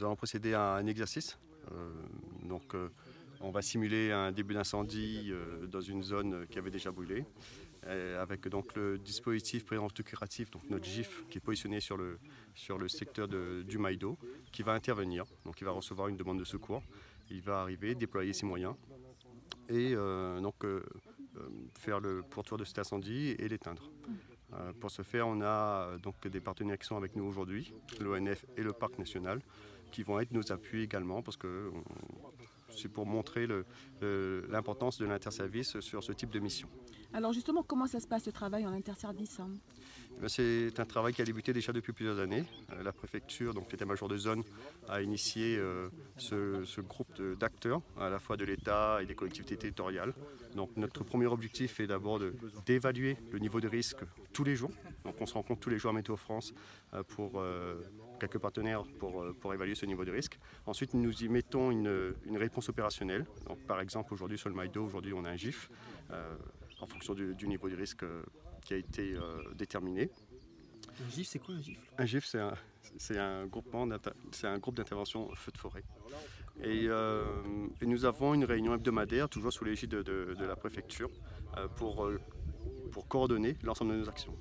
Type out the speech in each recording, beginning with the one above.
Nous allons procéder à un exercice. On va simuler un début d'incendie dans une zone qui avait déjà brûlé, avec donc le dispositif préventif curatif, donc notre GIF, qui est positionné sur le secteur du Maïdo, qui va intervenir. Donc il va recevoir une demande de secours, il va arriver, déployer ses moyens et faire le pourtour de cet incendie et l'éteindre. Pour ce faire, on a donc des partenaires qui sont avec nous aujourd'hui, l'ONF et le Parc national, qui vont être nos appuis également, parce que c'est pour montrer l'importance de l'interservice sur ce type de mission. Alors justement, comment ça se passe ce travail en interservice? C'est un travail qui a débuté déjà depuis plusieurs années. La préfecture, donc l'état-major de zone, a initié ce groupe d'acteurs, à la fois de l'État et des collectivités territoriales. Donc notre premier objectif est d'abord d'évaluer le niveau de risque tous les jours. Donc on se rencontre tous les jours à Météo France pour quelques partenaires pour évaluer ce niveau de risque. Ensuite, nous y mettons une réponse opérationnelle. Donc, par exemple, aujourd'hui sur le Maïdo, aujourd'hui on a un GIF en fonction du niveau de risque qui a été déterminé. Un GIF, c'est quoi un GIF? Un GIF, c'est un groupe d'intervention feu de forêt. Et nous avons une réunion hebdomadaire, toujours sous l'égide de la préfecture, pour coordonner l'ensemble de nos actions.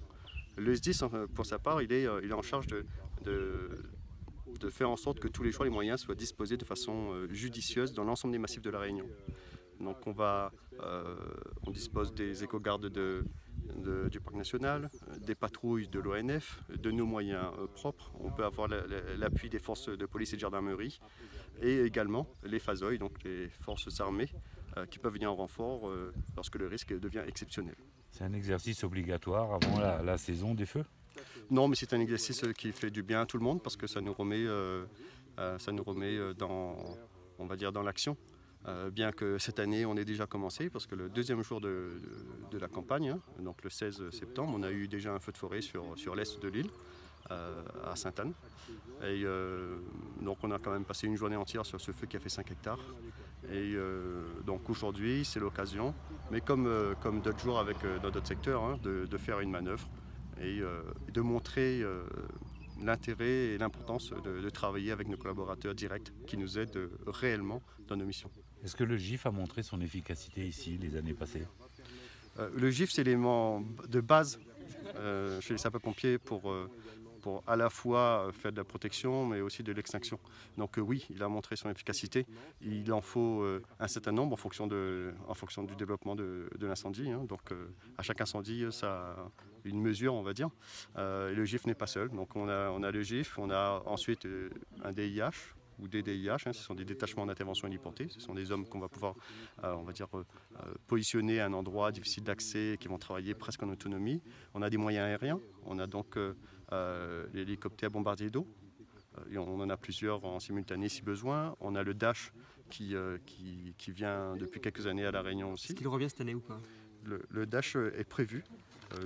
Le SDIS, pour sa part, il est en charge de faire en sorte que tous les jours les moyens soient disposés de façon judicieuse dans l'ensemble des massifs de la Réunion. Donc on dispose des éco-gardes du Parc national, des patrouilles de l'ONF, de nos moyens propres. On peut avoir l'appui des forces de police et de gendarmerie et également les FASOI, donc les forces armées, qui peuvent venir en renfort lorsque le risque devient exceptionnel. C'est un exercice obligatoire avant la saison des feux? Non, mais c'est un exercice qui fait du bien à tout le monde parce que ça nous remet dans l'action. Bien que cette année on ait déjà commencé, parce que le deuxième jour de la campagne, donc le 16 septembre, on a eu déjà un feu de forêt sur l'est de l'île, à Sainte-Anne. Et donc on a quand même passé une journée entière sur ce feu qui a fait 5 hectares. Et donc aujourd'hui c'est l'occasion, mais comme d'autres jours dans d'autres secteurs, de faire une manœuvre et de montrer l'intérêt et l'importance de travailler avec nos collaborateurs directs qui nous aident réellement dans nos missions. Est-ce que le GIF a montré son efficacité ici les années passées? Le GIF, c'est l'élément de base chez les sapeurs-pompiers pour à la fois faire de la protection mais aussi de l'extinction. Donc oui, il a montré son efficacité. Il en faut un certain nombre en fonction du développement de l'incendie. Donc à chaque incendie, ça a une mesure, on va dire. Et le GIF n'est pas seul. Donc on a le GIF, on a ensuite un DIH ou des DIH, ce sont des détachements d'intervention héliportés. Ce sont des hommes qu'on va pouvoir, positionner à un endroit difficile d'accès, qui vont travailler presque en autonomie. On a des moyens aériens, on a donc l'hélicoptère bombardier d'eau. On en a plusieurs en simultané si besoin. On a le Dash qui vient depuis quelques années à La Réunion aussi. Est-ce qu'il revient cette année ou pas? Le Dash est prévu.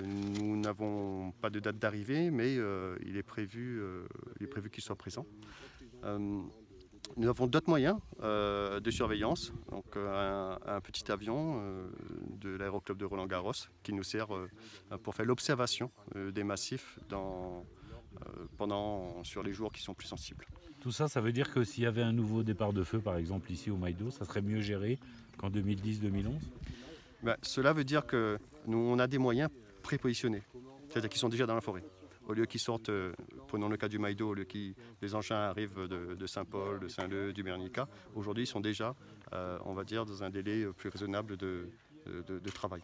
Nous n'avons pas de date d'arrivée, mais il est prévu qu'il soit présent. Nous avons d'autres moyens de surveillance, donc un petit avion de l'aéroclub de Roland-Garros qui nous sert pour faire l'observation des massifs sur les jours qui sont plus sensibles. Tout ça, ça veut dire que s'il y avait un nouveau départ de feu, par exemple ici au Maïdo, ça serait mieux géré qu'en 2010-2011? Cela veut dire que nous, on a des moyens prépositionnés, c'est-à-dire qu'ils sont déjà dans la forêt. Au lieu qu'ils sortent, prenons le cas du Maïdo, au lieu que les engins arrivent de Saint-Paul, de Saint-Leu, du Bernica, aujourd'hui ils sont déjà, on va dire, dans un délai plus raisonnable de travail.